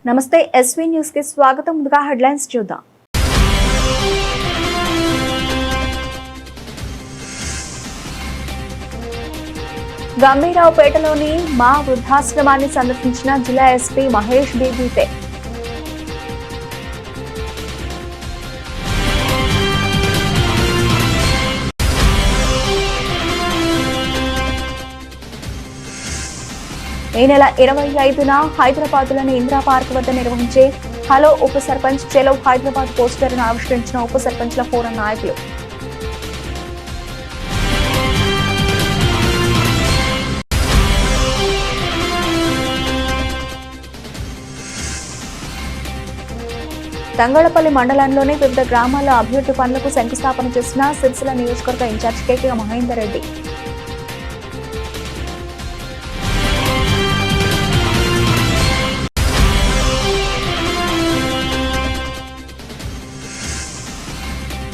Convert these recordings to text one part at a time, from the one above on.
నమస్తే SV news కి స్వాగతం. ముందుగా హెడ్లైన్స్ చూద్దాం. గంభీరావుపేటలోని మా వృద్ధాశ్రమాన్ని సందర్శించిన జిల్లా ఎస్పీ మహేష్ బీబీతే. ఈ నెల 25న హైదరాబాద్లోని ఇందిరా పార్క్ వద్ద నిర్వహించే హలో ఉప సర్పంచ్ చెలో హైదరాబాద్ పోస్టర్ను ఆవిష్కరించిన ఉప సర్పంచ్ల ఫోరం నాయకులు. తంగళపల్లి మండలంలోని వివిధ గ్రామాల్లో అభివృద్ధి పనులకు శంకుస్థాపన చేసిన సిరిసిల్ల నియోజకవర్గ ఇన్ఛార్జ్ కేకే మహేందర్ రెడ్డి.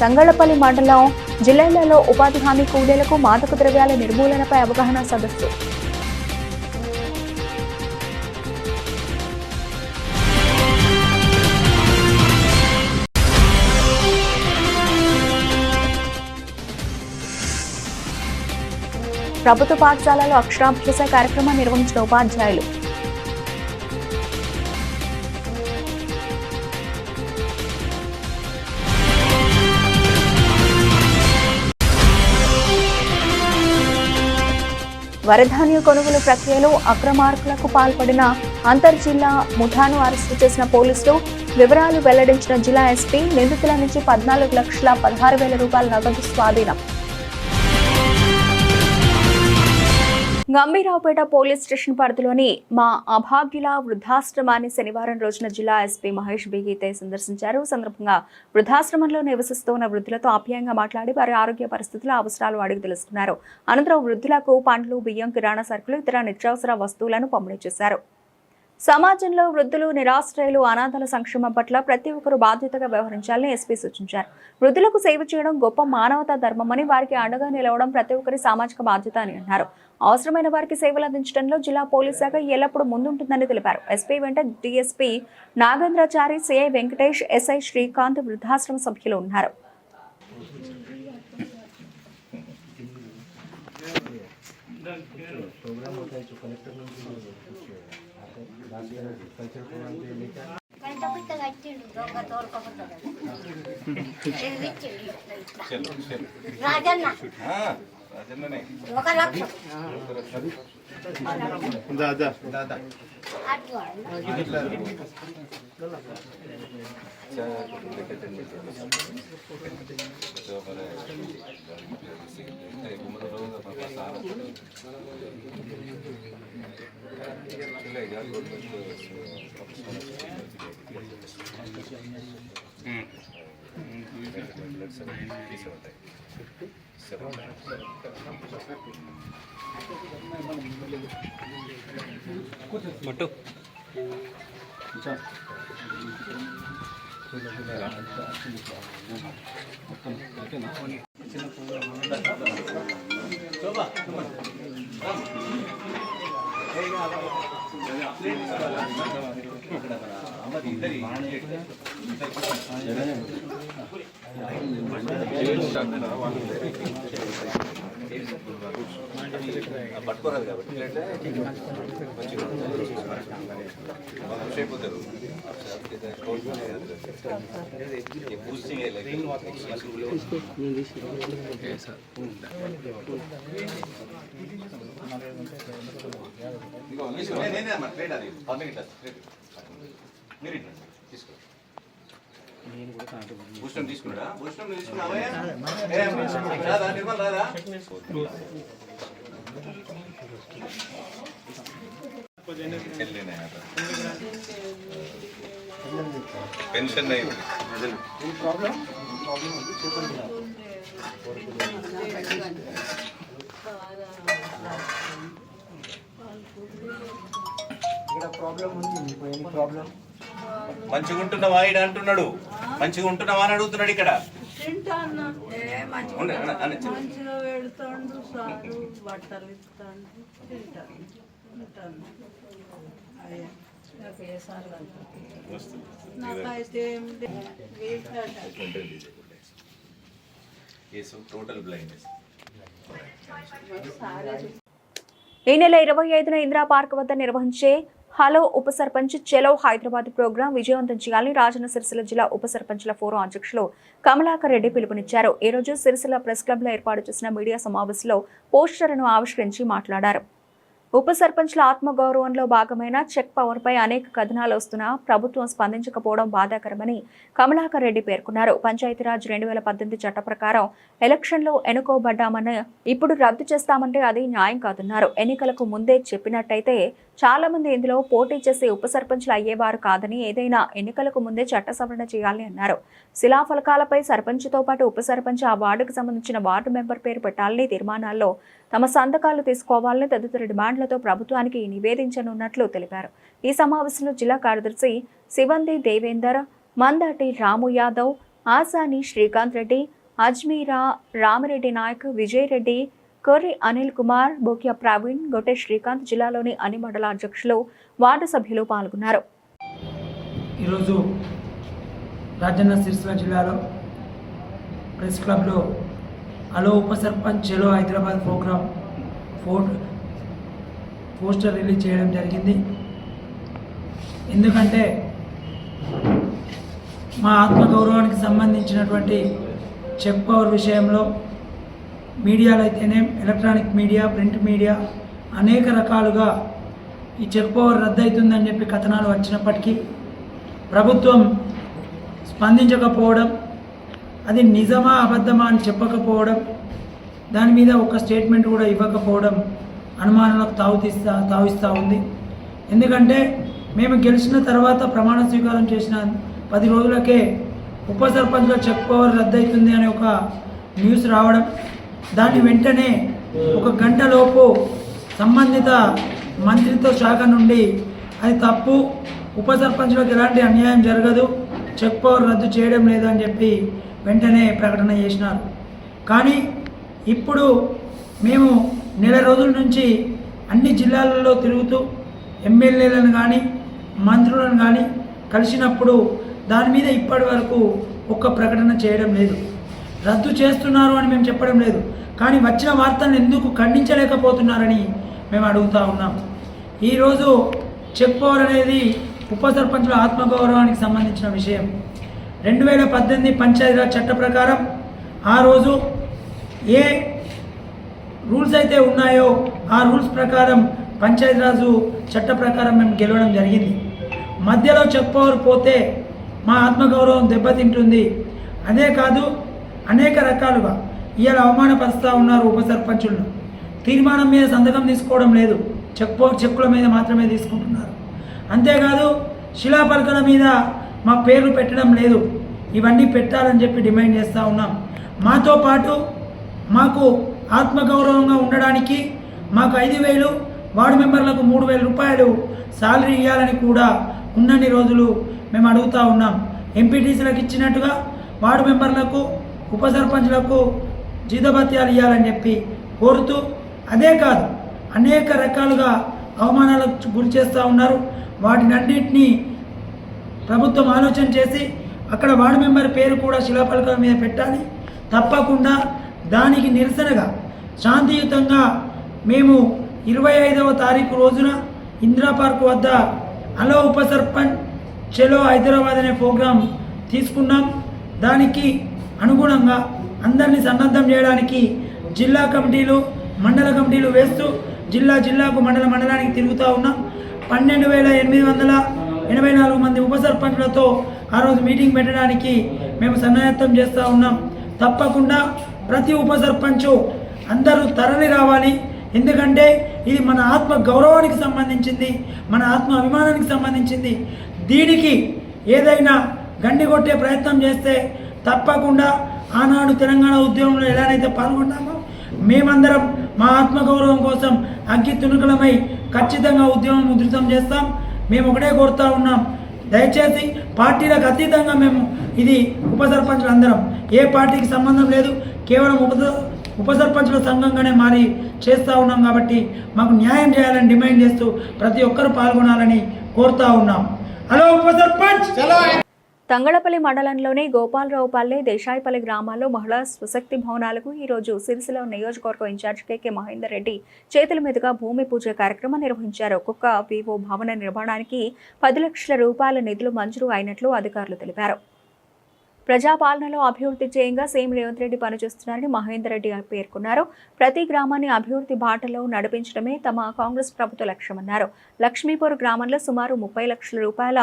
తంగళపల్లి మండలం జిల్లాలలో ఉపాధి హామీ కూలీలకు మాదక ద్రవ్యాల నిర్మూలనపై అవగాహన సదస్సు. ప్రభుత్వ పాఠశాలలో అక్షరాభ్యాస కార్యక్రమం నిర్వహించిన ఉపాధ్యాయులు. వరధాన్య కొనుగోలు ప్రక్రియలో అక్రమార్కులకు పాల్పడిన అంతర్జిల్లా ముఠాను అరెస్టు చేసిన పోలీసులు. వివరాలు వెల్లడించిన జిల్లా ఎస్పీ. నిందితుల నుంచి 14,16,000 రూపాయల నగదు స్వాధీనం. గంభీరావుపేట పోలీస్ స్టేషన్ పరిధిలోని మా అభాగ్యుల వృద్ధాశ్రమాన్ని శనివారం రోజున జిల్లా ఎస్పీ మహేష్ బీబీతే సందర్శించారు. సందర్భంగా వృద్ధాశ్రమంలో నివసిస్తున్న వృద్ధులతో ఆప్యాయంగా మాట్లాడి వారి ఆరోగ్య పరిస్థితుల అవసరాలు అడిగి తెలుసుకున్నారు. అనంతరం వృద్ధులకు పండ్లు, బియ్యం, కిరాణా సరుకులు, ఇతర నిత్యావసర వస్తువులను పంపిణీ చేశారు. సమాజంలో వృద్ధులు, నిరాశ్రయులు, అనాథల సంక్షేమం పట్ల ప్రతి ఒక్కరూ బాధ్యతగా వ్యవహరించాలని ఎస్పీ సూచించారు. వృద్ధులకు సేవ చేయడం గొప్ప మానవతా ధర్మమని, వారికి అండగా నిలవడం ప్రతి ఒక్కరి సామాజిక బాధ్యత అని అన్నారు. అవసరమైన వారికి సేవలు అందించడంలో జిల్లా పోలీస్ శాఖ ఎల్లప్పుడూ ముందుంటుందని తెలిపారు. ఎస్పీ వెంట DSP Nagendrachari, CI Venkatesh, SI Srikanth వృద్ధాశ్రమ సభ్యులు ఉన్నారు. మట్టు పట్టుకోరాదు కాబట్టి అయిపోతారు. మీరు తీసుకో. భూషణం తీసుకున్నాడా? భూషణం తీసుకున్నావా? నిర్మల్ రాదా? पेंशन नहीं प्रॉब्लम మంచిగా ఉంటున్నావా ఇడ అంటున్నాడు. మంచిగా ఉంటున్నావా అని అడుగుతున్నాడు ఇక్కడ. మంచిగా పెడతాడు సారు, బట్టలు ఇస్తాడు, తింటాను. నాకు ఏ సార్ కనపడుతుంది. వస్తుంది. నాకైతే ఏం వీళ్ళట. Total blindness. ఈ నెల 25న ఇందిరా పార్క్ వద్ద నిర్వహించే హలో ఉప సర్పంచ్ చెలో హైదరాబాద్ ప్రోగ్రాం విజయవంతం చేయాలని రాజన్న సిరిసిల్ల జిల్లా ఉప సర్పంచ్ల ఫోరం అధ్యక్షులు కమలాకర్ రెడ్డి పిలుపునిచ్చారు. ఈ రోజు సిరిసిల్ల ప్రెస్ క్లబ్ లో ఏర్పాటు చేసిన మీడియా సమావేశంలో పోస్టర్ను ఆవిష్కరించి మాట్లాడారు. ఉప సర్పంచ్ల ఆత్మగౌరవంలో భాగమైన చెక్ పవర్ పై అనేక కథనాలు వస్తున్నా ప్రభుత్వం స్పందించకపోవడం బాధాకరమని కమలాకర్ రెడ్డి పేర్కొన్నారు. పంచాయతీరాజ్ 2018 చట్ట ప్రకారం ఎలక్షన్లో ఎన్నుకోబడ్డామని ఇప్పుడు రద్దు చేస్తామంటే అది న్యాయం కాదన్నారు. ఎన్నికలకు ముందే చెప్పినట్టయితే చాలా మంది ఇందులో పోటీ చేసి ఉప సర్పంచ్లు అయ్యేవారు కాదని, ఏదైనా ఎన్నికలకు ముందే చట్ట సవరణ చేయాలని అన్నారు. శిలాఫలకాలపై సర్పంచ్తో పాటు ఉప సర్పంచ్ ఆ వార్డుకు సంబంధించిన వార్డు మెంబర్ పేరు పెట్టాలని, తీర్మానాల్లో తమ సంతకాలు తీసుకోవాలని తదితర డిమాండ్లతో ప్రభుత్వానికి నివేదించనున్నట్లు తెలిపారు. ఈ సమావేశంలో జిల్లా కార్యదర్శి శివంది దేవేందర్, మందాటి రాము యాదవ్, ఆసాని శ్రీకాంత్ రెడ్డి, అజ్మీరా రామిరెడ్డి నాయక్, విజయ్ రెడ్డి, కొర్రి అనిల్ కుమార్, బోక్య ప్రవీణ్, గొట్టె శ్రీకాంత్, జిల్లాలోని అన్ని మండల అధ్యక్షులు, వార్డు సభ్యులు పాల్గొన్నారు. ఈరోజు రాజన్న సిరిసిల్ల జిల్లాలో ప్రెస్ క్లబ్లో హలో ఉప సర్పంచ్ చెలో హైదరాబాద్ ప్రోగ్రాం పోస్టర్ రిలీజ్ చేయడం జరిగింది. ఎందుకంటే మా ఆత్మగౌరవానికి సంబంధించినటువంటి చెక్ పవర్ విషయంలో మీడియాలో అయితేనే, ఎలక్ట్రానిక్ మీడియా, ప్రింట్ మీడియా అనేక రకాలుగా ఈ చెక్ పవర్ రద్దవుతుందని చెప్పి కథనాలు వచ్చినప్పటికీ ప్రభుత్వం స్పందించకపోవడం, అది నిజమా అబద్ధమా అని చెప్పకపోవడం, దాని మీద ఒక స్టేట్మెంట్ కూడా ఇవ్వకపోవడం అనుమానాలకు తావిస్తూ ఉంది. ఎందుకంటే మేము గెలిచిన తర్వాత ప్రమాణ స్వీకారం చేసిన 10 రోజులకే ఉప సర్పంచ్లో చెక్ పవర్ రద్దవుతుంది అనే ఒక న్యూస్ రావడం, దాని వెంటనే 1 గంటలోపు సంబంధిత మంత్రిత్వ శాఖ నుండి అది తప్పు, ఉప సర్పంచ్లకు ఎలాంటి అన్యాయం జరగదు, చెక్ పవర్ రద్దు చేయడం లేదు అని చెప్పి వెంటనే ప్రకటన చేసినారు. కానీ ఇప్పుడు మేము నెల రోజుల నుంచి అన్ని జిల్లాలలో తిరుగుతూ ఎమ్మెల్యేలను కానీ మంత్రులను కానీ కలిసినప్పుడు దాని మీద ఇప్పటి వరకు ఒక్క ప్రకటన చేయడం లేదు. రద్దు చేస్తున్నారు అని మేము చెప్పడం లేదు, కానీ వచ్చిన వార్తలను ఎందుకు ఖండించలేకపోతున్నారని మేము అడుగుతూ ఉన్నాం. ఈరోజు చెక్ పవర్ అనేది ఉప సర్పంచుల ఆత్మగౌరవానికి సంబంధించిన విషయం. 2018 పంచాయతీరాజ్ చట్ట ప్రకారం ఆ రోజు ఏ రూల్స్ అయితే ఉన్నాయో ఆ రూల్స్ ప్రకారం పంచాయతీరాజు చట్ట ప్రకారం మేము గెలవడం జరిగింది. మధ్యలో చెక్ పవర్ పోతే మా ఆత్మగౌరవం దెబ్బతింటుంది. అదే కాదు, అనేక రకాలుగా ఇవాళ అవమానపరుస్తూ ఉన్నారు ఉప సర్పంచులను. తీర్మానం మీద సంతకం తీసుకోవడం లేదు, చెక్కుల మీద మాత్రమే తీసుకుంటున్నారు. అంతేకాదు శిలాఫలకాల మీద మా పేర్లు పెట్టడం లేదు. ఇవన్నీ పెట్టాలని చెప్పి డిమాండ్ చేస్తూ ఉన్నాం. మాతో పాటు మాకు ఆత్మగౌరవంగా ఉండడానికి మాకు 5,000, వార్డు మెంబర్లకు 3,000 రూపాయలు శాలరీ ఇవ్వాలని కూడా ఉన్నన్ని రోజులు మేము అడుగుతూ ఉన్నాం. ఎంపీటీసీలకు ఇచ్చినట్టుగా వార్డు మెంబర్లకు, ఉప సర్పంచ్లకు జీతభత్యాలు ఇవ్వాలని చెప్పి కోరుతూ, అదే కాదు అనేక రకాలుగా అవమానాలకు గురి చేస్తూ ఉన్నారు. వాటినన్నింటినీ ప్రభుత్వం ఆలోచన చేసి అక్కడ వార్డు మెంబర్ పేరు కూడా శిలాఫలకాల మీద పెట్టాలి. తప్పకుండా దానికి నిరసనగా శాంతియుతంగా మేము 25వ తారీఖు రోజున ఇందిరా పార్క్ వద్ద హలో ఉప సర్పంచ్ చెలో హైదరాబాద్ అనే ప్రోగ్రాం తీసుకున్నాం. దానికి అనుగుణంగా అందరినీ సన్నద్ధం చేయడానికి జిల్లా కమిటీలు, మండల కమిటీలు వేస్తూ జిల్లాకు మండలానికి తిరుగుతూ ఉన్నాం. 12,884 మంది ఉప సర్పంచ్లతో ఆ రోజు మీటింగ్ పెట్టడానికి మేము సన్నాయత్తం చేస్తూ ఉన్నాం. తప్పకుండా ప్రతి ఉప సర్పంచు అందరూ తరలి రావాలి. ఎందుకంటే ఇది మన ఆత్మ గౌరవానికి సంబంధించింది, మన ఆత్మ అభిమానానికి సంబంధించింది. దీనికి ఏదైనా గండి కొట్టే ప్రయత్నం చేస్తే తప్పకుండా ఆనాడు తెలంగాణ ఉద్యమంలో ఎలానైతే పాల్గొన్నామో మేమందరం మా ఆత్మగౌరవం కోసం అగ్గి తునుకలమై ఖచ్చితంగా ఉద్యమం ఉధృతం చేస్తాం. మేము ఒకటే కోరుతూ ఉన్నాం, దయచేసి పార్టీలకు అతీతంగా మేము ఇది ఉప సర్పంచులు అందరం, ఏ పార్టీకి సంబంధం లేదు, కేవలం ఉప సర్పంచుల సంఘంగానే మారి చేస్తూ ఉన్నాం. కాబట్టి మాకు న్యాయం చేయాలని డిమాండ్ చేస్తూ ప్రతి ఒక్కరూ పాల్గొనాలని కోరుతా ఉన్నాం. హలో ఉప సర్పంచ్. తంగళపల్లి మండలంలోని గోపాలరావుపల్లి, దేశాయిపల్లి గ్రామాల్లో మహిళా స్వశక్తి భవనాలకు ఈరోజు సిరిసిల్ల నియోజకవర్గ ఇన్ఛార్జ్ కె మహేందర్ రెడ్డి చేతుల మీదుగా భూమి పూజ కార్యక్రమం నిర్వహించారు. ఒక్కొక్క వివో భవన నిర్మాణానికి 10 లక్షల రూపాయల నిధులు మంజూరు అయినట్లు అధికారులు తెలిపారు. ప్రజాపాలనలో అభివృద్ధి చేయంగా సీఎం రేవంత్ రెడ్డి పనిచేస్తున్నారని మహేందర్ రెడ్డి పేర్కొన్నారు. ప్రతి గ్రామాన్ని అభివృద్ధి బాటలో నడిపించడమే తమ కాంగ్రెస్ ప్రభుత్వ లక్ష్యమన్నారు. లక్ష్మీపూర్ గ్రామంలో సుమారు 30 లక్షల రూపాయల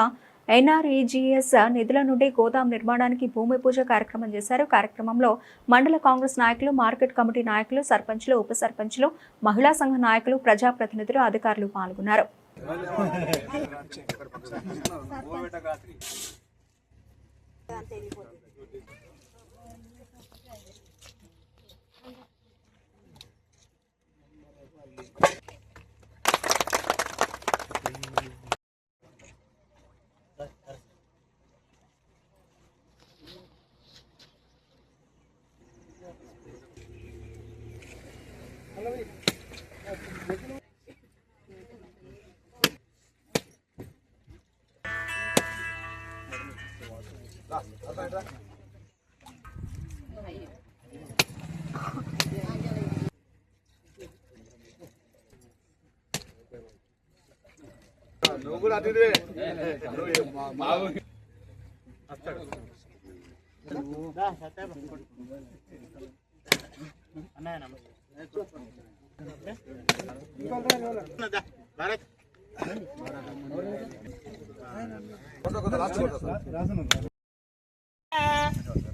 NREGS నిధుల నుండి గోదాం నిర్మాణానికి భూమి పూజ కార్యక్రమం చేశారు. కార్యక్రమంలో మండల కాంగ్రెస్ నాయకులు, మార్కెట్ కమిటీ నాయకులు, సర్పంచ్లు, ఉప సర్పంచ్లు, మహిళా సంఘ నాయకులు, ప్రజాప్రతినిధులు, అధికారులు పాల్గొన్నారు.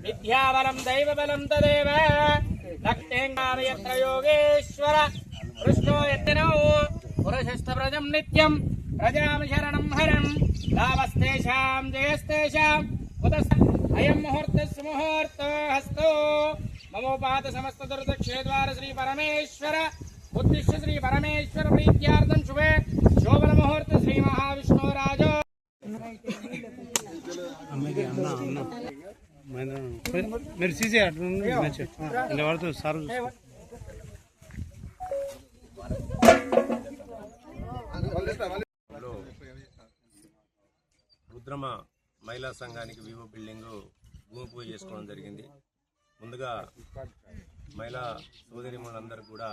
విద్యాబలం దైవబలం తదేవ రక్తేంగామయత్ర యోగేశ్వర కృష్ణో యత్నో పురుషస్థప్రజం నిత్యం ప్రజాం శరణం హరం లాభస్తేషాం జయస్తేషాం అయం ముహూర్తస్సు ముహూర్తో హస్తో మమోపాత సమస్త దుర్దక్షేద్వార శ్రీ పరమేశ్వర ఉద్దిశ్య శ్రీ పరమేశ్వర ప్రీత్యార్థం శుభే శోభన ముహూర్త శ్రీ మహావిష్ణు రాజో మీరు సీసీ అట్లా వాడుతూ సార్ రుద్రమ మహిళా సంఘానికి వివో బిల్డింగ్ భూమి పూజ చేసుకోవడం జరిగింది. ముందుగా మహిళా సోదరిమణులందరూ కూడా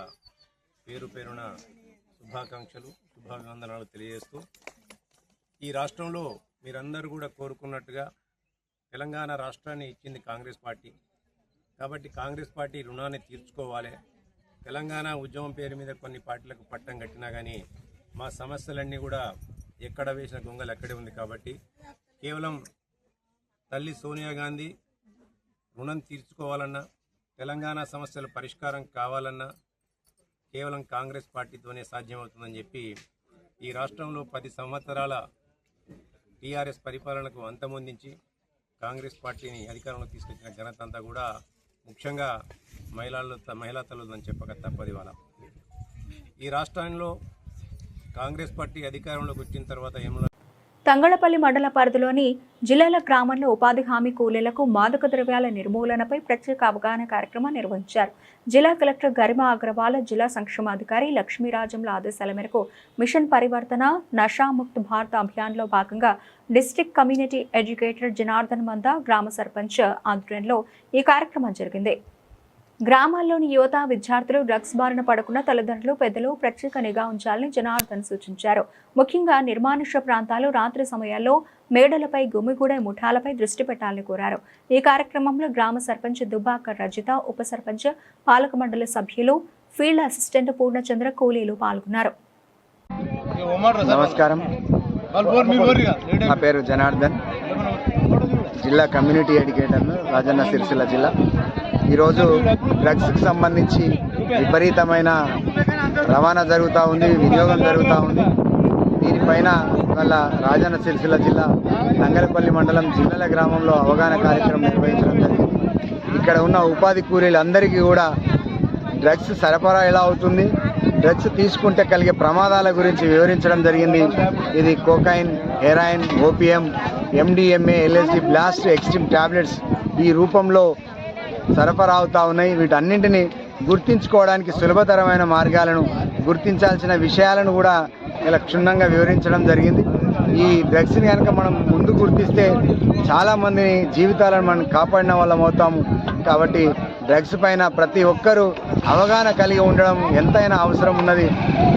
పేరు పేరున శుభాకాంక్షలు, శుభాభివందనాలు తెలియజేస్తూ, ఈ రాష్ట్రంలో మీరందరూ కూడా కోరుకున్నట్టుగా తెలంగాణ రాష్ట్రాన్ని ఇచ్చింది కాంగ్రెస్ పార్టీ. కాబట్టి కాంగ్రెస్ పార్టీ రుణాన్ని తీర్చుకోవాలి. తెలంగాణ ఉద్యమం పేరు మీద కొన్ని పార్టీలకు పట్టం కట్టినా కానీ మా సమస్యలన్నీ కూడా ఎక్కడ వేసిన గొంగలు అక్కడే ఉంది. కాబట్టి కేవలం తల్లి సోనియా గాంధీ రుణం తీర్చుకోవాలన్నా, తెలంగాణ సమస్యల పరిష్కారం కావాలన్నా కేవలం కాంగ్రెస్ పార్టీతోనే సాధ్యమవుతుందని చెప్పి ఈ రాష్ట్రంలో 10 సంవత్సరాల టీఆర్ఎస్ పరిపాలనకు అంతమొందించి కాంగ్రెస్ పార్టీని అధికారంలో తీసుకొచ్చిన ఘనత అంతా కూడా ముఖ్యంగా మహిళా తల్లులని చెప్పక తప్పది. వాళ్ళ ఈ రాష్ట్రంలో కాంగ్రెస్ పార్టీ అధికారంలోకి వచ్చిన తర్వాత ఏమన్నా తంగళపల్లి మండల పరిధిలోని జిల్లాల గ్రామంలో ఉపాధి హామీ కూలీలకు మాదక ద్రవ్యాల నిర్మూలనపై ప్రత్యేక అవగాహన కార్యక్రమం నిర్వహించారు. జిల్లా కలెక్టర్ గరిమా అగ్రవాల్, జిల్లా సంక్షేమాధికారి లక్ష్మీరాజంల ఆదేశాల మేరకు మిషన్ పరివర్తన నషాముక్త్ భారత్ అభియాన్లో భాగంగా డిస్ట్రిక్ట్ కమ్యూనిటీ ఎడ్యుకేటర్ జనార్దన్ మంద, గ్రామ సర్పంచ్ ఆధ్వర్యంలో ఈ కార్యక్రమం జరిగింది. గ్రామాల్లోని యువత, విద్యార్థులు డ్రగ్స్ బారిన పడకుండా తల్లిదండ్రులు, పెద్దలు ప్రత్యేక నిఘా ఉంచాలని జనార్దన్ సూచించారు. ముఖ్యంగా నిర్మానుష్య ప్రాంతాలు, రాత్రి సమయాల్లో మేడలపై, గుమిగూడే ముఠాలపై దృష్టి పెట్టాలని కోరారు. ఈ కార్యక్రమంలో గ్రామ సర్పంచ్ దుబ్బాక రజిత, ఉప సర్పంచ్, పాలక మండలి సభ్యులు, ఫీల్డ్ అసిస్టెంట్ పూర్ణచంద్ర, కూలీలు పాల్గొన్నారు. నమస్కారం, నా పేరు జనార్దన్, జిల్లా కమ్యూనిటీ ఎడ్యుకేటర్, రాజన్న సిరిసిల్ల జిల్లా. ఈరోజు డ్రగ్స్కి సంబంధించి విపరీతమైన రవాణా జరుగుతూ ఉంది, వినియోగం జరుగుతూ ఉంది. దీనిపైన వాళ్ళ రాజన్న సిరిసిల్ల జిల్లా తంగలపల్లి మండలం జిల్లల గ్రామంలో అవగాహన కార్యక్రమం నిర్వహించడం జరిగింది. ఇక్కడ ఉన్న ఉపాధి కూలీలందరికీ కూడా డ్రగ్స్ సరఫరా ఎలా అవుతుంది, డ్రగ్స్ తీసుకుంటే కలిగే ప్రమాదాల గురించి వివరించడం జరిగింది. ఇది cocaine, heroin, OPM, MDMA, LSD, blast, extreme tablets ఈ రూపంలో సరఫరా అవుతూ ఉన్నాయి. వీటన్నింటినీ గుర్తించుకోవడానికి సులభతరమైన మార్గాలను, గుర్తించాల్సిన విషయాలను కూడా ఇలా క్షుణ్ణంగా వివరించడం జరిగింది. ఈ డ్రగ్స్ని కనుక మనం ముందు గుర్తిస్తే చాలామంది జీవితాలను మనం కాపాడిన వాళ్ళం అవుతాము. కాబట్టి డ్రగ్స్ పైన ప్రతి ఒక్కరూ అవగాహన కలిగి ఉండడం ఎంతైనా అవసరం ఉన్నది.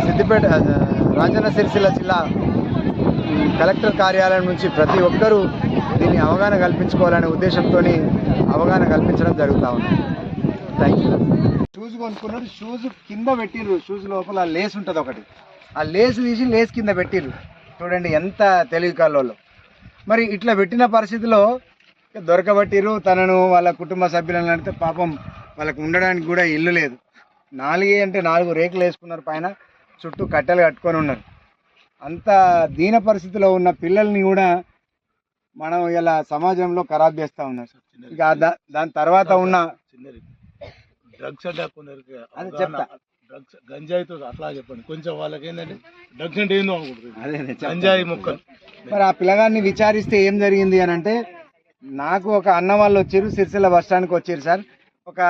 సిద్దిపేట రాజన్న సిరిసిల్ల జిల్లా కలెక్టర్ కార్యాలయం నుంచి ప్రతి ఒక్కరూ దీన్ని అవగాహన కల్పించుకోవాలనే ఉద్దేశంతో అవగాహన కల్పించడం జరుగుతూ ఉంది. Thank you. షూస్ కొనుక్కున్నారు, షూస్ కింద పెట్టిర్రు, షూస్ లోపల లేస్ ఉంటుంది ఒకటి, ఆ లేస్ తీసి లేస్ కింద పెట్టిర్రు. చూడండి ఎంత తెలివి కల్లోళ్ళు. మరి ఇట్లా పెట్టిన పరిస్థితిలో దొరకబట్టిరు. తనను వాళ్ళ కుటుంబ సభ్యులను అంటే పాపం వాళ్ళకు ఉండడానికి కూడా ఇల్లు లేదు. 4 రేకులు వేసుకున్నారు, పైన చుట్టూ కట్టెలు కట్టుకొని ఉన్నారు. అంత దీన పరిస్థితిలో ఉన్న పిల్లల్ని కూడా మనం ఇలా సమాజంలో ఖరాబ్ చేస్తూ ఉన్నారు. ఇక దాని తర్వాత ఉన్న డ్రగ్స్ అంటే కొందరికి అది చెప్తా, డ్రగ్స్ గంజాయితో అట్లా చెప్పండి కొంచెం వాళ్ళకి ఏంటంటే డ్రగ్స్ అంటే ఏందో అనుకుంటుంది. అదే గంజాయి మొక్కలు. మరి ఆ పిల్లగాన్ని విచారిస్తే ఏం జరిగింది అని అంటే, నాకు ఒక అన్న వాళ్ళు వచ్చారు, సిరిసిల్ల బస్ స్టాండ్కి వచ్చారు సార్, ఒక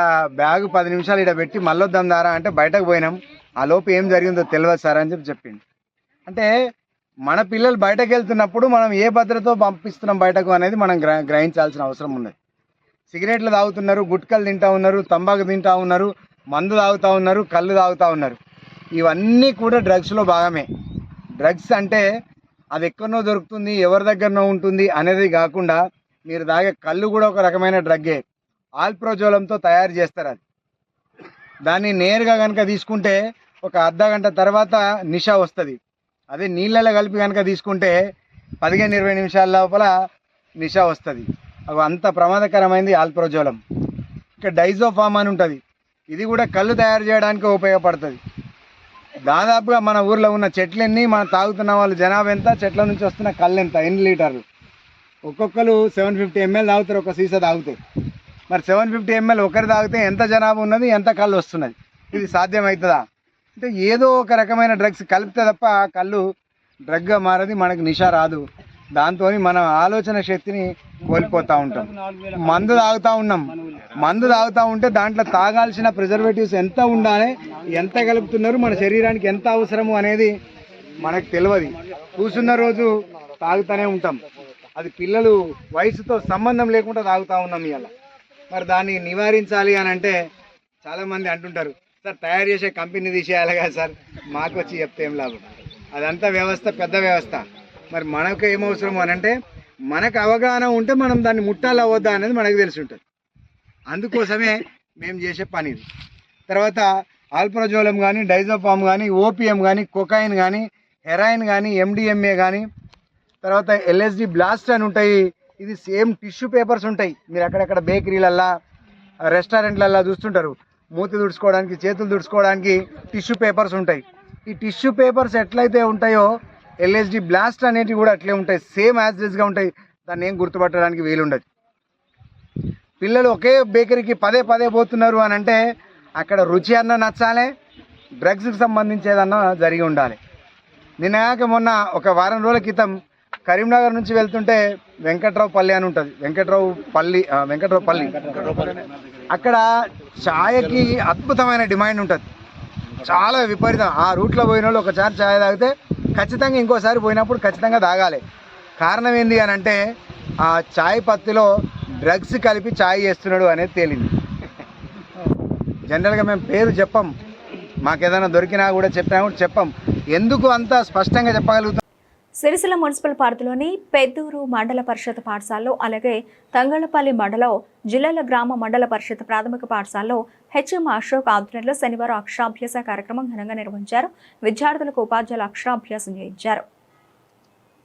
బ్యాగ్ 10 నిమిషాలు ఇక్కడ పెట్టి మళ్ళొద్దాం దారా అంటే బయటకు పోయినాం, ఆ లోపు ఏం జరిగిందో తెలియదు సార్ అని చెప్పింది. అంటే మన పిల్లలు బయటకు వెళ్తున్నప్పుడు మనం ఏ భద్రతో పంపిస్తున్నాం బయటకు అనేది మనం గ్రహించాల్సిన అవసరం ఉన్నది. సిగరెట్లు తాగుతున్నారు, గుట్కలు తింటూ ఉన్నారు, తంబాకు తింటూ ఉన్నారు, మందు తాగుతూ ఉన్నారు, కళ్ళు తాగుతూ ఉన్నారు. ఇవన్నీ కూడా డ్రగ్స్లో భాగమే. డ్రగ్స్ అంటే అది ఎక్కడనో దొరుకుతుంది, ఎవరి దగ్గరనో ఉంటుంది అనేది కాకుండా మీరు తాగే కళ్ళు కూడా ఒక రకమైన డ్రగ్గే. ఆల్ప్రోజోలంతో తయారు చేస్తారు. అది దాన్ని నేరుగా కనుక తీసుకుంటే ఒక అర్ధగంట తర్వాత నిషా వస్తుంది. అదే నీళ్ళలో కలిపి కనుక తీసుకుంటే 15-20 నిమిషాల లోపల నిషా వస్తుంది. అవి అంత ప్రమాదకరమైనది ఆల్ప్రోజోలం. ఇక డైజోఫామ్ అని ఉంటుంది, ఇది కూడా కళ్ళు తయారు చేయడానికి ఉపయోగపడుతుంది. దాదాపుగా మన ఊర్లో ఉన్న చెట్లన్నీ మనం తాగుతున్న వాళ్ళు జనాభా ఎంత, చెట్ల నుంచి వస్తున్న కళ్ళు ఎంత, ఎన్ని లీటర్లు. ఒక్కొక్కరు 750 ml తాగుతారు, ఒక సీసా తాగుతాయి. మరి 750 ml ఒకరు తాగితే ఎంత జనాభా ఉన్నది, ఎంత కళ్ళు వస్తున్నది? ఇది సాధ్యమవుతుందా? అంటే ఏదో ఒక రకమైన డ్రగ్స్ కలిపితే తప్ప కళ్ళు డ్రగ్గా మారది, మనకు నిషా రాదు. దాంతో మన ఆలోచన శక్తిని కోల్పోతూ ఉంటాం. మందు తాగుతూ ఉంటే దాంట్లో తాగాల్సిన ప్రిజర్వేటివ్స్ ఎంత ఉండాలి, ఎంత కలుపుతున్నారు, మన శరీరానికి ఎంత అవసరము అనేది మనకు తెలియదు. కూర్చున్న రోజు తాగుతూనే ఉంటాం. అది పిల్లలు వయసుతో సంబంధం లేకుండా తాగుతూ ఉన్నాం ఇవాళ. మరి దాన్ని నివారించాలి అని అంటే చాలామంది అంటుంటారు, సార్ తయారు చేసే కంపెనీ తీసేయాలి కదా సార్, మాకు వచ్చి చెప్తే ఏం లాభం, అదంతా వ్యవస్థ పెద్ద వ్యవస్థ. మరి మనకు ఏమవసరం అని అంటే మనకు అవగాహన ఉంటే మనం దాన్ని ముట్టాలా వద్దా అనేది మనకు తెలిసి ఉంటుంది. అందుకోసమే మేము చేసే పని ఇది. తర్వాత ఆల్ప్రోజోలం కానీ, డైజోఫామ్ కానీ, ఓపిఎం కానీ, కొకైన్ కానీ, హెరాయిన్ కానీ, ఎండిఎంఏ కానీ, తర్వాత ఎల్ఎస్డి బ్లాస్ట్ అని ఉంటాయి. ఇది సేమ్ టిష్యూ పేపర్స్ ఉంటాయి. మీరు అక్కడక్కడ బేకరీలల్లా, రెస్టారెంట్లల్లా చూస్తుంటారు, మూతి తుడుచుకోవడానికి, చేతులు తుడుచుకోవడానికి టిష్యూ పేపర్స్ ఉంటాయి. ఈ టిష్యూ పేపర్స్ ఎట్లయితే ఉంటాయో ఎల్ఎస్డి బ్లాస్ట్ అనేటివి కూడా అట్లే ఉంటాయి, సేమ్ యాజ్గా ఉంటాయి. దాన్ని ఏం గుర్తుపట్టడానికి వీలుండదు. పిల్లలు ఒకే బేకరీకి పదే పోతున్నారు అని అంటే అక్కడ రుచి అన్న నచ్చాలి, డ్రగ్స్కి సంబంధించేదన్నా జరిగి ఉండాలి. నిన్నగాక మొన్న ఒక వారం రోజుల క్రితం కరీంనగర్ నుంచి వెళ్తుంటే వెంకట్రావు పల్లి అని ఉంటుంది, వెంకట్రావు పల్లి, అక్కడ ఛాయకి అద్భుతమైన డిమాండ్ ఉంటుంది, చాలా విపరీతం. ఆ రూట్లో పోయిన వాళ్ళు ఒకసారి ఛాయ్ తాగితే ఖచ్చితంగా ఇంకోసారి పోయినప్పుడు ఖచ్చితంగా తాగాలి. కారణం ఏంది అని అంటే ఆ ఛాయ్ పత్తిలో డ్రగ్స్ కలిపి ఛాయ్ చేస్తున్నాడు అనేది తేలింది. జనరల్గా మేము పేరు చెప్పం, మాకేదైనా దొరికినా కూడా చెప్పం. ఎందుకు అంత స్పష్టంగా చెప్పగలుగుతాం? సిరిసిల్ల మున్సిపల్ పరిధిలోని పెద్దూరు మండల పరిషత్ పాఠశాలలో, అలాగే తంగళ్లపల్లి మండలం జిల్లాల గ్రామ మండల పరిషత్ ప్రాథమిక పాఠశాలలో హెచ్ఎం అశోక్ ఆధ్వర్యంలో శనివారం అక్షరాభ్యాస కార్యక్రమం ఘనంగా నిర్వహించారు. విద్యార్థులకు ఉపాధ్యాయులు అక్షరాభ్యాసం చేయించారు.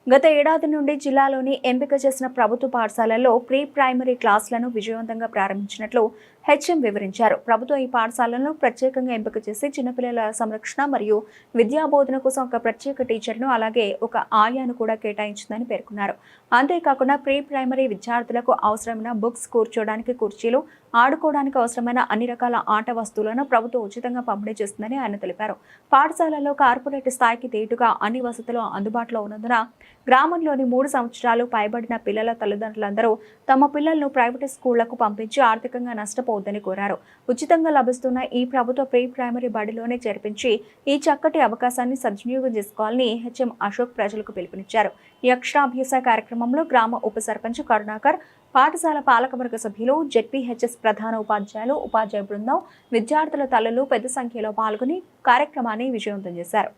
గత ఏడాది నుండి జిల్లాలోని ఎంపిక చేసిన ప్రభుత్వ పాఠశాలల్లో ప్రీ ప్రైమరీ క్లాసులను విజయవంతంగా ప్రారంభించినట్లు హెచ్ఎం వివరించారు. ప్రభుత్వం ఈ పాఠశాలను ప్రత్యేకంగా ఎంపిక చేసి చిన్నపిల్లల సంరక్షణ మరియు విద్యాబోధన కోసం ఒక ప్రత్యేక టీచర్ను, అలాగే ఒక ఆయాను కూడా కేటాయించిందని పేర్కొన్నారు. అంతేకాకుండా ప్రీ ప్రైమరీ విద్యార్థులకు అవసరమైన బుక్స్, కూర్చోడానికి కుర్చీలు, ఆడుకోవడానికి అవసరమైన అన్ని రకాల ఆట వస్తువులను ప్రభుత్వం ఉచితంగా పంపిణీ చేస్తుందని ఆయన తెలిపారు. పాఠశాలలో కార్పొరేట్ స్థాయికి తేటుగా అన్ని వసతులు అందుబాటులో ఉన్నందున గ్రామంలోని 3 సంవత్సరాలు పైబడిన పిల్లల తల్లిదండ్రులందరూ తమ పిల్లలను ప్రైవేటు స్కూళ్లకు పంపించి ఆర్థికంగా నష్టపోవద్దని కోరారు. ఉచితంగా లభిస్తున్న ఈ ప్రభుత్వ ప్రీ ప్రైమరీ బడిలోనే చేర్పించి ఈ చక్కటి అవకాశాన్ని సద్వినియోగం చేసుకోవాలని హెచ్ఎం అశోక్ ప్రజలకు పిలుపునిచ్చారు. ఈ అక్షరాభ్యాస కార్యక్రమంలో గ్రామ ఉప సర్పంచ్ కరుణాకర్, పాఠశాల పాలకవర్గ సభ్యులు, జెడ్పీహెచ్ఎస్ ప్రధాన ఉపాధ్యాయులు, ఉపాధ్యాయ బృందం, విద్యార్థుల తల్లులు పెద్ద సంఖ్యలో పాల్గొని కార్యక్రమాన్ని విజయవంతం చేశారు.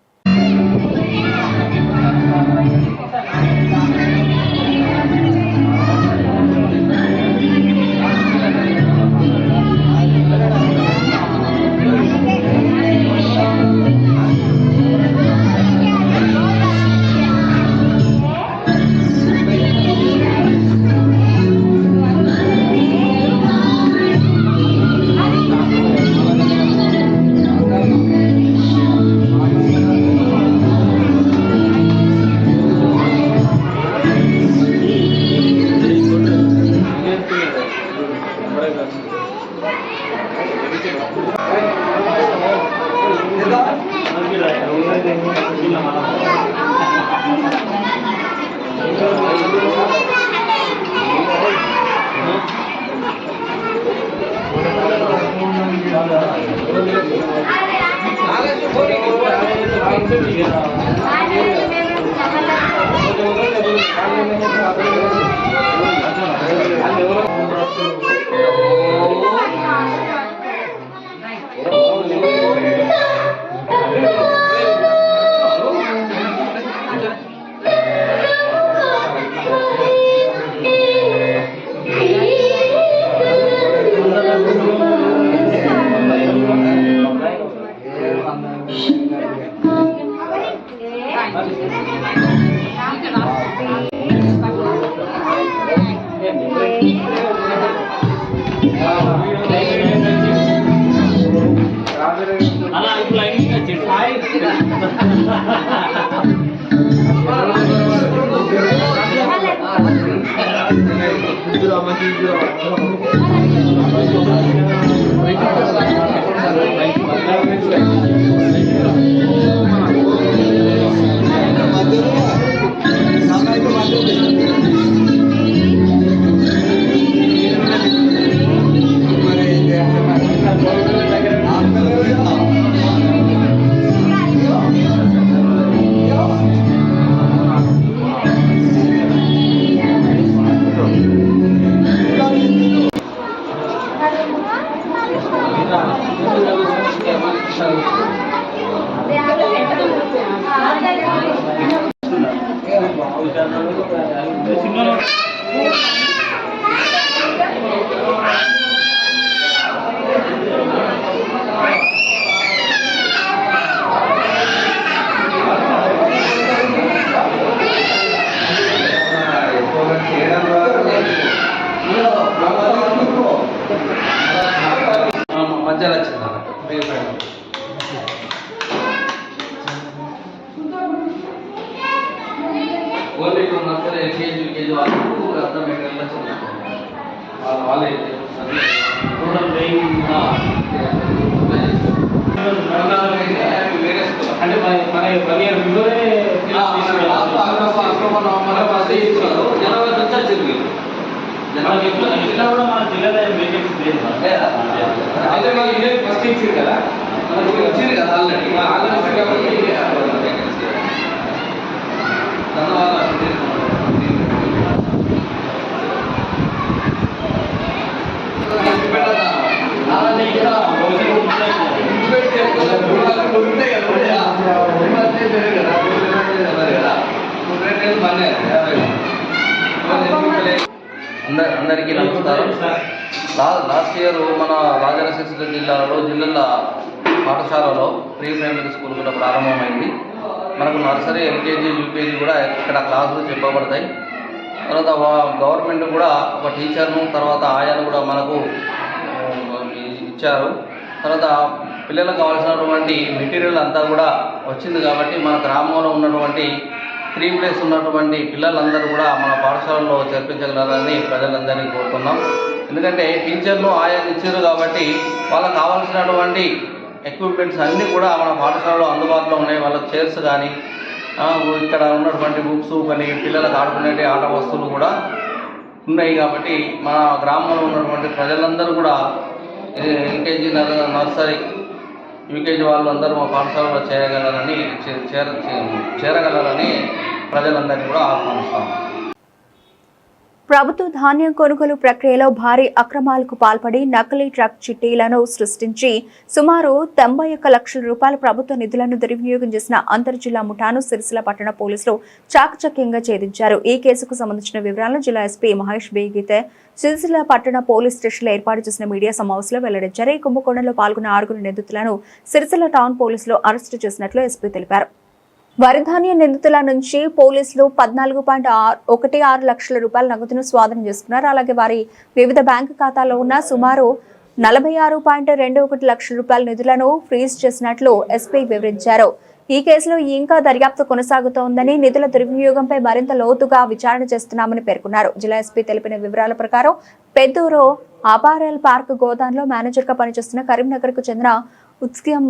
అందరికీ నమస్కారం. లాస్ట్ ఇయర్ మన రాజన్న సిరిసిల్ల జిల్లాలో పాఠశాలలో ప్రీ ప్రైమరీ స్కూల్ కూడా ప్రారంభమైంది. మనకు నర్సరీ, ఎల్కేజీ, యూకేజీ కూడా ఇక్కడ క్లాసులు చెప్పబడతాయి. తర్వాత గవర్నమెంట్ కూడా ఒక టీచర్ను, తర్వాత ఆయాను కూడా మనకు ఇచ్చారు. తర్వాత పిల్లలకు కావాల్సినటువంటి మెటీరియల్ అంతా కూడా వచ్చింది. కాబట్టి మన గ్రామంలో ఉన్నటువంటి 3 ప్లేస్ ఉన్నటువంటి పిల్లలందరూ కూడా మన పాఠశాలలో చేర్పించగలరని ప్రజలందరినీ కోరుతున్నాం. ఎందుకంటే టీచర్ను ఆయాన్ని ఇచ్చారు కాబట్టి వాళ్ళకు కావాల్సినటువంటి ఎక్విప్మెంట్స్ అన్నీ కూడా మన పాఠశాలలో అందుబాటులో ఉన్నాయి. వాళ్ళకి చైర్స్ కానీ, ఇక్కడ ఉన్నటువంటి బుక్స్ కొన్ని పిల్లలకు ఆడుకునే ఆట వస్తువులు కూడా ఉన్నాయి. కాబట్టి మన గ్రామంలో ఉన్నటువంటి ప్రజలందరూ కూడా ఎల్కేజీ నర్సరీ యూకేజీ వాళ్ళందరూ మా పాఠశాలలో చేరగలరని ప్రజలందరినీ కూడా ఆహ్వానిస్తాం. ప్రభుత్వ ధాన్యం కొనుగోలు ప్రక్రియలో భారీ అక్రమాలకు పాల్పడి నకిలీ ట్రక్ చిట్టీలను సృష్టించి సుమారు 91 లక్షల రూపాయల ప్రభుత్వ నిధులను దుర్వినియోగం చేసిన అంతర్జిల్లా ముఠాను సిరిసిల్ల పట్టణ పోలీసులు చాకచక్యంగా ఛేదించారు. ఈ కేసుకు సంబంధించిన వివరాలను జిల్లా ఎస్పీ మహేష్ బేగితే సిరిసిల్ల పట్టణ పోలీస్ స్టేషన్లో ఏర్పాటు చేసిన మీడియా సమావేశంలో వెల్లడించారు. ఈ కుంభకోణంలో పాల్గొన్న 6 నిందితులను సిరిసిల్ల టౌన్ పోలీసులు అరెస్టు చేసినట్లు ఎస్పీ తెలిపారు. వరిధాన్య నిందితుల నుంచి పోలీసులు 14.16 లక్షల రూపాయల నగదును స్వాధీనం చేసుకున్నారు. అలాగే వారి వివిధ బ్యాంకు ఖాతాల్లో ఉన్న సుమారు 46.21 లక్షల రూపాయల నిధులను ఫ్రీజ్ చేసినట్లు ఎస్పీ వివరించారు. ఈ కేసులో ఇంకా దర్యాప్తు కొనసాగుతోందని, నిధుల దుర్వినియోగంపై మరింత లోతుగా విచారణ చేస్తున్నామని పేర్కొన్నారు. జిల్లా ఎస్పీ తెలిపిన వివరాల ప్రకారం పెద్దూరు అపారెల్ పార్క్ గోదాంలో మేనేజర్గా పనిచేస్తున్న కరీంనగర్కు చెందిన ఉత్స్యం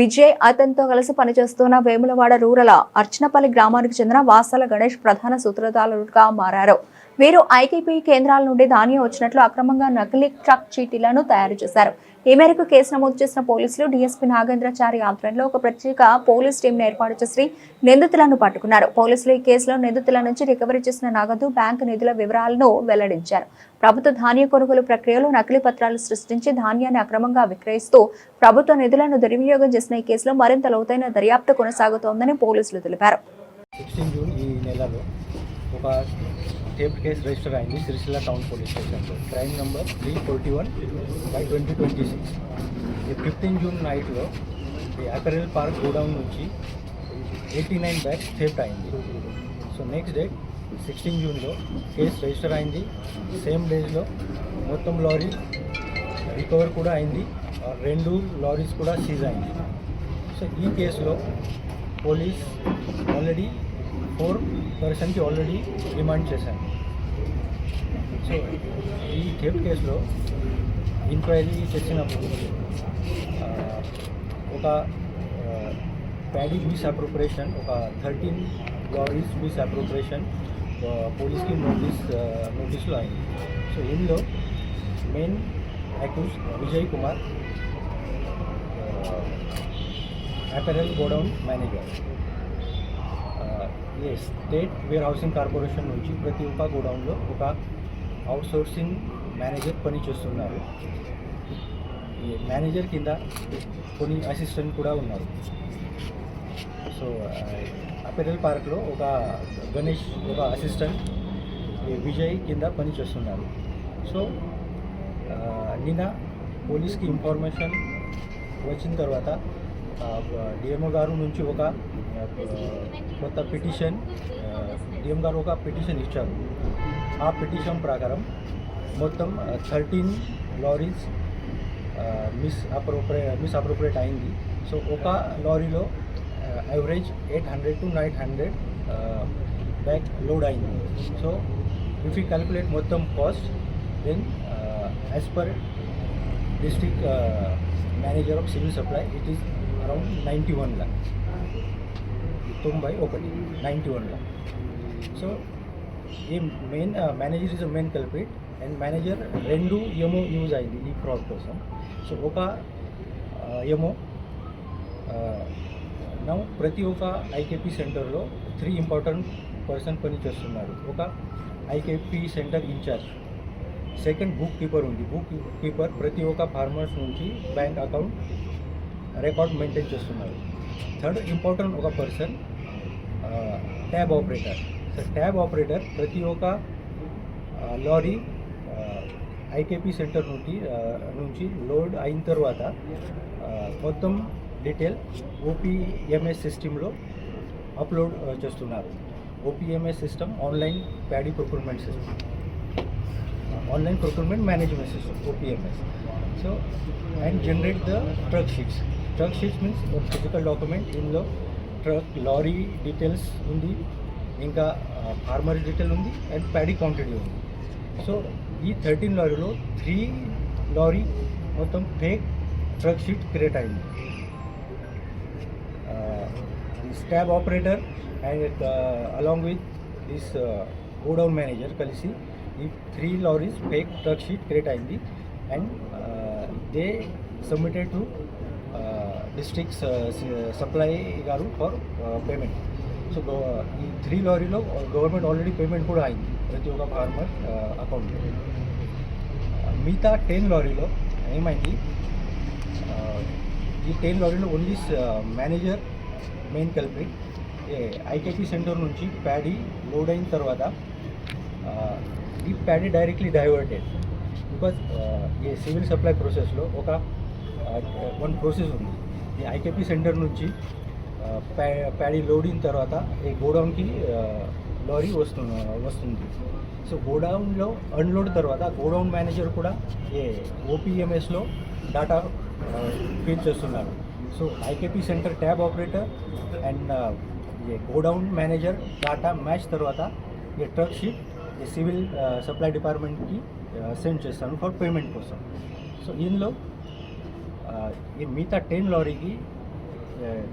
విజయ్, అతనితో కలిసి పనిచేస్తున్న వేములవాడ రూరల్ అర్చనపల్లి గ్రామానికి చెందిన వాసాల గణేష్ ప్రధాన సూత్రధారులుగా మారారు. వీరు ఐకేపీ కేంద్రాల నుండి ధాన్యం వచ్చినట్లు అక్రమంగా నకిలీ ట్రక్ చీటీలను తయారు చేశారు. ఈ మేరకు కేసు నమోదు చేసిన పోలీసులు డీఎస్పీ నాగేంద్రచారి ఆధ్వర్యంలో ఒక ప్రత్యేక పోలీస్ టీంను ఏర్పాటు చేసి నిందితులను పట్టుకున్నారు. పోలీసులు ఈ కేసులో నిందితుల నుంచి రికవరీ చేసిన నగదు, బ్యాంకు నిధుల వివరాలను వెల్లడించారు. ప్రభుత్వ ధాన్య కొనుగోలు ప్రక్రియలో నకిలీ పత్రాలు సృష్టించి ధాన్యాన్ని అక్రమంగా విక్రయిస్తూ ప్రభుత్వ నిధులను దుర్వినియోగం చేసిన ఈ కేసులో మరింత లోతైన దర్యాప్తు కొనసాగుతోందని పోలీసులు తెలిపారు. 16 జూన్ ఈ నెలలో ఒక థెఫ్ట్ కేసు రిజిస్టర్ అయింది సిరిసిల్ల టౌన్ పోలీస్ స్టేషన్లో. Crime number 341/2026. ఈ 15 జూన్ నైట్లో ఈ అపెరల్ పార్క్ గోడౌన్ నుంచి 89 బ్యాగ్స్ థెఫ్ట్ అయింది. సో నెక్స్ట్ డే 16 జూన్లో కేసు రిజిస్టర్ అయింది. సేమ్ డేస్లో మొత్తం లారీ రికవర్ కూడా అయింది. 2 లారీస్ కూడా సీజ్ అయింది. సో ఈ కేసులో పోలీస్ ఆల్రెడీ 4 పర్సన్కి ఆల్రెడీ రిమాండ్ చేశాను. సో ఈ థెఫ్ట్ కేసులో ఎంక్వైరీ చేసినప్పుడు ఒక ప్యాడీ మిస్ అప్రోప్రియేషన్, ఒక 13 లారీస్ మిస్ అప్రోప్రియేషన్ పోలీస్కి నోటీసులు అయింది. సో ఇందులో main accused Vijay Kumar, apparel godown manager. State warehousing corporation నుంచి ప్రతి ఒక్క గోడౌన్లో ఒక అవుట్సోర్సింగ్ మేనేజర్ పనిచేస్తున్నారు. ఈ మేనేజర్ కింద కొన్ని అసిస్టెంట్ కూడా ఉన్నారు. సో అపెరల్ పార్క్లో ఒక గణేష్, ఒక అసిస్టెంట్ విజయ్ కింద పనిచేస్తున్నారు. సో నిన్న పోలీస్కి ఇన్ఫర్మేషన్ వచ్చిన తర్వాత డిఎంఓ గారు నుంచి ఒక కొత్త పిటిషన్, డిఎం గారు ఒక పిటిషన్ ఇచ్చారు. ఆ పిటిషన్ ప్రకారం మొత్తం 13 లారీస్ మిస్ అప్రోప్రియేట్ అయింది. సో ఒక లారీలో యావరేజ్ 800 to 900 బ్యాగ్ లోడ్ అయింది. సో ఇఫ్ యూ క్యాలిక్యులేట్ మొత్తం cost, then as per district manager of civil supply it is around 91 lakh. 91 lakh. So ఈ main manager is main culprit and manager 2 ఎమో use అయింది ఈ fraud కోసం. So ఒక ఎమో నా ప్రతి ఒక్క ఐకేపీ సెంటర్లో 3 ఇంపార్టెంట్ పర్సన్ పని చేస్తున్నారు. ఒక IKP center incharge, second book keeper ఉంది. బుక్ కీపర్ ప్రతి ఒక్క ఫార్మర్స్ నుంచి బ్యాంక్ అకౌంట్ రికార్డ్ మెయింటైన్ చేస్తున్నారు. థర్డ్ ఇంపార్టెంట్ ఒక person tab operator. So tab operator ప్రతి ఒక్క లారీ ఐకేపీ సెంటర్ నుంచి లోడ్ అయిన తర్వాత మొత్తం డీటెయిల్ ఓపీఎంఎస్ సిస్టంలో అప్లోడ్ చేస్తున్నారు. OPMS system online paddy procurement system, online procurement management system OPMS. So and generate the truck sheets. Truck sheets means physical document. ఇందులో truck lorry details ఉంది, ఇంకా farmer detail ఉంది and paddy quantity ఉంది. So ఈ 13 లారీలో 3 lorry మొత్తం fake truck sheet create అయింది. this tab operator and along with this godown manager కలిసి ఈ 3 lorries fake truck sheet create అయింది and they submitted to district supply గారు ఫర్ పేమెంట్. సో ఈ 3 లారీలో గవర్నమెంట్ ఆల్రెడీ పేమెంట్ కూడా అయింది ప్రతి ఒక్క ఫార్మర్ అకౌంట్లో. మిగతా 10 లారీలో ఏమైంది, ఈ 10 లారీలో only manager main culprit. IKP center నుంచి ప్యాడీ లోడ్ అయిన తర్వాత ఈ ప్యాడీ డైరెక్ట్లీ డైవర్టెడ్ బికాజ్ ఈ సివిల్ సప్లై ప్రాసెస్లో వన్ ప్రాసెస్ ఉంది. ఈ ఐకేపీ సెంటర్ నుంచి ప్యాడీ లోడ్ అయిన తర్వాత ఈ గోడౌన్కి లారీ వస్తుంది. సో గోడౌన్లో అన్లోడ్ తర్వాత గోడౌన్ మేనేజర్ కూడా ఏ ఓపీఎంఎస్లో డాటా ఫీడ్ చేస్తున్నారు. So IKP centre tab operator and A godown manager data match తర్వాత ఏ ట్రక్ షీట్ ఏ సివిల్ సప్లై డిపార్ట్మెంట్కి సెండ్ చేస్తాను ఫర్ పేమెంట్ కోసం. సో ఇందులో ఈ మిగతా 10 లారీకి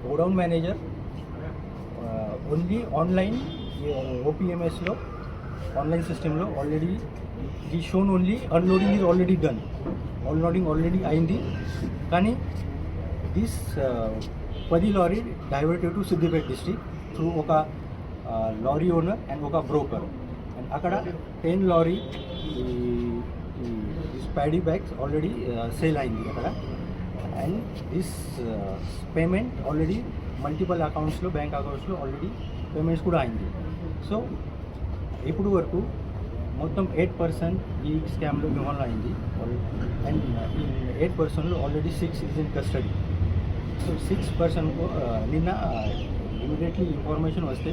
గోడౌన్ మేనేజర్ ఓన్లీ ఆన్లైన్ ఓపీఎంఎస్లో ఆన్లైన్ సిస్టంలో ఆల్రెడీ ఈ shown only unloading is already done, unloading already అయింది. కానీ this 10 lorry diverted to Siddipet district through ఒక లారీ ఓనర్ అండ్ ఒక బ్రోకర్. అండ్ అక్కడ 10 lorry this paddy bags already sale అయింది అక్కడ. And this payment already multiple అకౌంట్స్లో bank అకౌంట్స్లో already payments కూడా అయింది. సో ఇప్పుడు వరకు మొత్తం 8% ఈ స్కామ్లో ఇన్వాల్వ్ అయింది అండ్ ఈ 8%లో already 6 is in custody. So 6% నిన్న ఇమీడియట్లీ ఇన్ఫర్మేషన్ వస్తే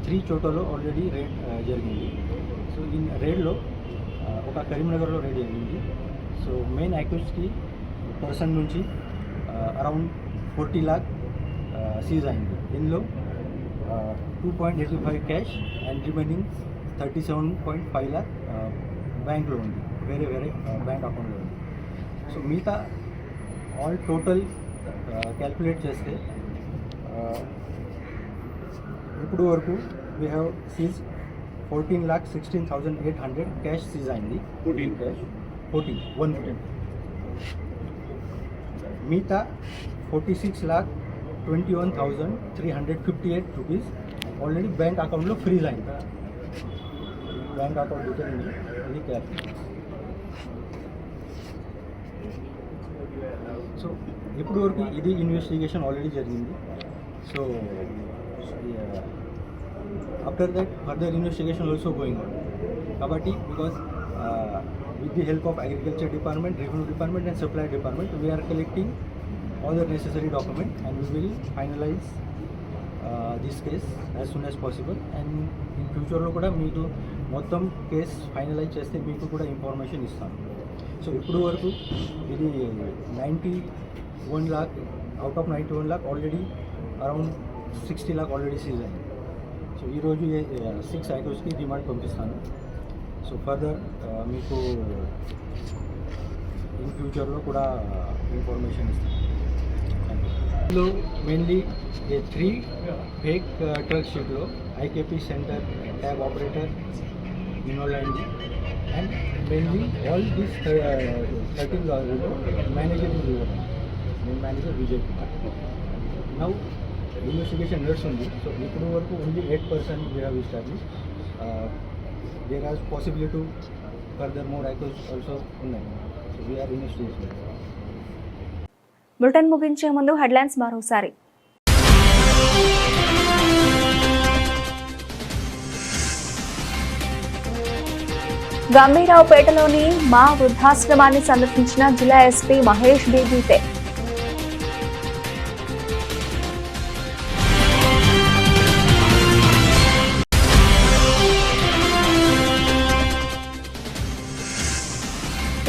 3 చోట్లలో ఆల్రెడీ రేడ్ జరిగింది. సో ఈ రేడ్లో ఒక కరీంనగర్లో రేడ్ జరిగింది. సో మెయిన్ అక్యూజ్కి పర్సన్ నుంచి అరౌండ్ 40 lakh సీజ్ అయింది. ఇందులో 2.85 క్యాష్ అండ్ రిమైనింగ్ 37.5 lakh బ్యాంక్లో ఉంది, వేరే బ్యాంక్ అకౌంట్లో ఉంది. సో మిగతా ఆల్ టోటల్ క్యాల్కులేట్ చేస్తే ఇప్పుడు వరకు we have seize 14,16,800 cash seize అయింది. 14 మిగతా 46,21,358 రూపీస్ ఆల్రెడీ బ్యాంక్ అకౌంట్లో ఫ్రీజ్ అయింది. బ్యాంక్ అకౌంట్ డీటెయిల్ ఉంది, అది క్యాష్. సో ఇప్పుడు వరకు ఇది ఇన్వెస్టిగేషన్ ఆల్రెడీ జరిగింది. So after that further investigation also going on. కాబట్టి because with the help of Agriculture Department, Revenue Department and Supply Department, we are collecting all the necessary documents and we will finalize this case as soon as possible. And in future lo kuda meeku mottam case finalize cheste meeku kuda information istanu. So ippudu varaku idi 91 lakh out of 91 lakh already around 60 lakh already seize ayindi. So ee roju 6 items ki demand పంపిస్తాను. So further మీకు in ఫ్యూచర్లో కూడా information ఇస్తాను. ఇందులో mainly 3 fake truck షీట్లో IKP centre tab operator involve అయింది. And mainly all this 13 లారీలో manager manager Vijay Kumar. Now investigation నడుస్తుంది. సో ఇప్పుడు వరకు only 8% we have established. There is possibility to further more actions also ఉన్నాయి. So we are investigating. Bulletin ముగించే ముందు headlines మరోసారి. గంభీరావుపేటలోని మా వృద్ధాశ్రమాన్ని సందర్శించిన జిల్లా ఎస్పీ మహేష్ బీగీతే.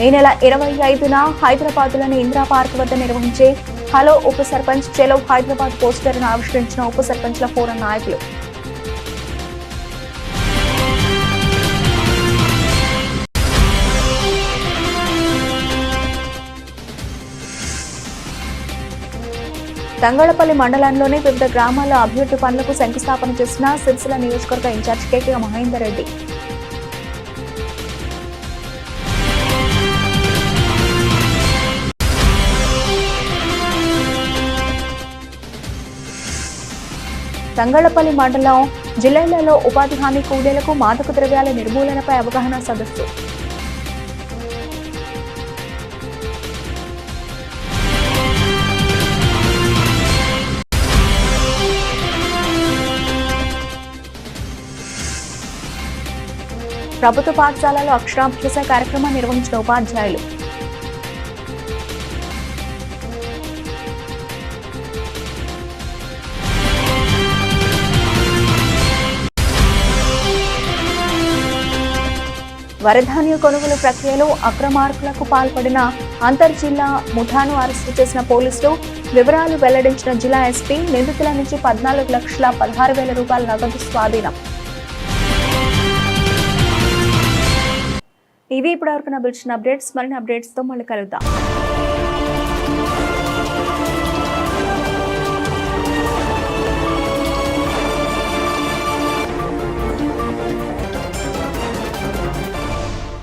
ఈ నెల 25న హైదరాబాద్లోని ఇందిరా పార్క్ వద్ద నిర్వహించే హలో ఉప సర్పంచ్ చెలో హైదరాబాద్ పోస్టర్ను ఆవిష్కరించిన ఉప సర్పంచ్ల ఫోరం నాయకులు. తంగళపల్లి మండలంలోని వివిధ గ్రామాల్లో అభివృద్ధి పనులకు శంకుస్థాపన చేసిన సిరిసిల్ల నియోజకవర్గ ఇన్ఛార్జ్ కేకే మహేందర్ రెడ్డి. తంగళపల్లి మండలం జిల్లాలలో ఉపాధి హామీ కూలీలకు మాదక ద్రవ్యాల నిర్మూలనపై అవగాహన సదస్సు. ప్రభుత్వ పాఠశాలలో అక్షరాభ్యాస కార్యక్రమం నిర్వహించిన ఉపాధ్యాయులు. వరధాన్య కొనుగోలు ప్రక్రియలో అక్రమార్కులకు పాల్పడిన అంతర్జిల్లా ముఠాను అరెస్టు చేసిన పోలీసులు. వివరాలు వెల్లడించిన జిల్లా ఎస్పీ. నిందితుల నుంచి 14,16,000 రూపాయల నగదు స్వాధీనం. ఇవి ఇప్పటివరకు నా బులెటిన్ అప్డేట్స్. మరిన్ని అప్డేట్స్తో మళ్ళీ కలుద్దాం.